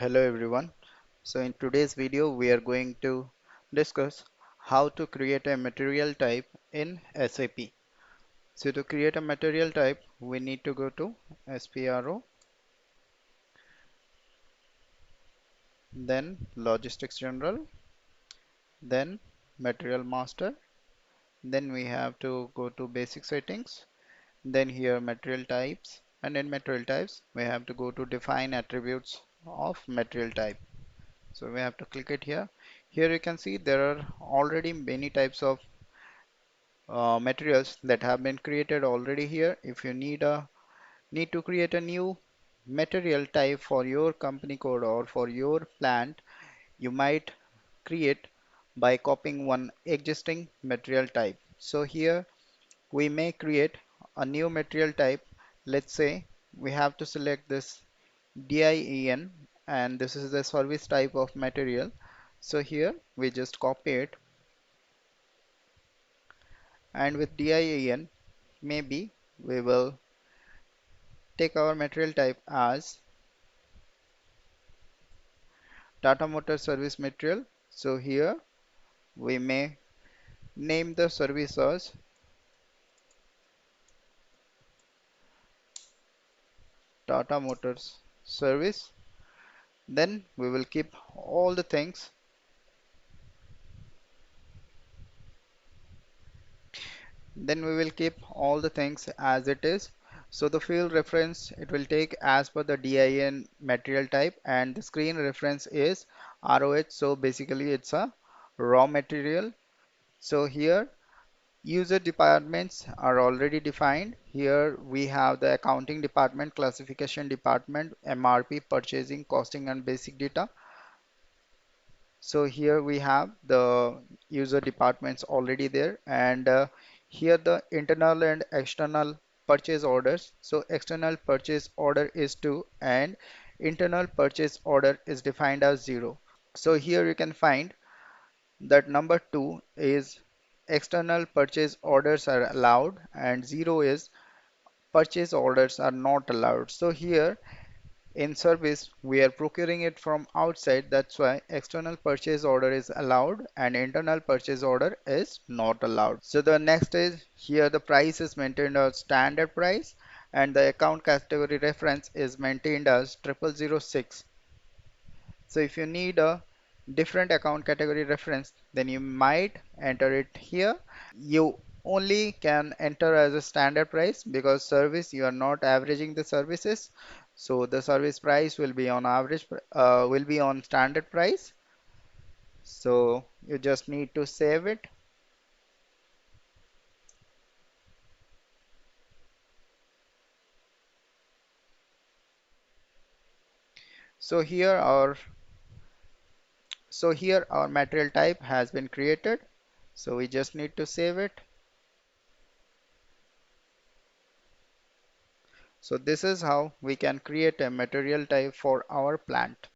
Hello everyone. So in today's video we are going to discuss how to create a material type in SAP. So to create a material type we need to go to SPRO, then Logistics General, then Material Master, then we have to go to Basic Settings, then here Material Types, and in Material Types we have to go to Define Attributes of Material Type. So we have to click it here. Here you can see there are already many types of materials that have been created already here. If you need to create a new material type for your company code or for your plant, you might create by copying one existing material type. So here we may create a new material type. Let's say we have to select this DIEN, and this is the service type of material. So here we just copy it, and with DIEN maybe we will take our material type as Tata Motor Service Material. So here we may name the service as Tata Motors Service. Then we will keep all the things. Then we will keep all the things as it is. So the field reference it will take as per the DIN material type, and the screen reference is ROH. So basically it's a raw material. So here user departments are already defined. Here we have the accounting department, classification department, MRP, purchasing, costing, and basic data. So here we have the user departments already there, and here the internal and external purchase orders. So external purchase order is 2 and internal purchase order is defined as 0. So here you can find that number 2 is external purchase orders are allowed and 0 is purchase orders are not allowed. So here in service we are procuring it from outside, that's why external purchase order is allowed and internal purchase order is not allowed. So the next is here the price is maintained as standard price and the account category reference is maintained as 0006. So if you need a different account category reference, then you might enter it here. You only can enter as a standard price because service you are not averaging the services. So the service price will be on average, will be on standard price. So you just need to save it. So here our material type has been created. So we just need to save it. So this is how we can create a material type for our plant.